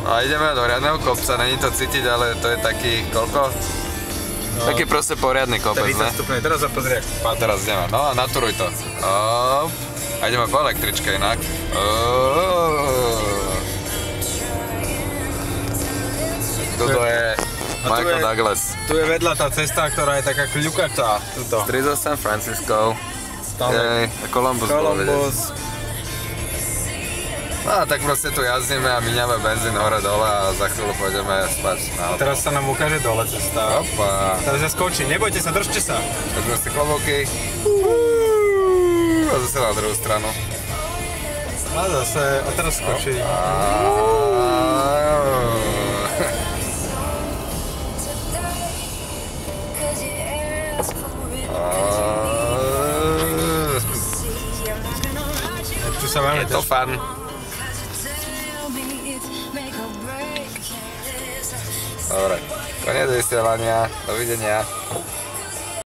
A ideme do riadneho kopca, není to cítiť, ale to je taký, koľko? No, taký proste poriadny kopec, ne? 30 stupňov, teraz sa pozrie. A teraz ideme, no a naturuj to. Op. A ideme po električke inak. Toto je Michael Douglas. Tu je vedľa tá cesta, ktorá je taká kľukatá. Street of San Francisco. Jej, Columbus bolo vidieť. No a tak proste tu jazdíme a míňame benzín hore-dole a za chvíľu pôjdeme spať. A teraz sa nám ukáže dole cesta. Opa. Teraz ja skočím, nebojte sa, držte sa. Držme si klobúky. A zase na druhú stranu. A zase, a teraz skočím. Tu sa máme je to fun. Dobre, koniec vysielania, dovidenia.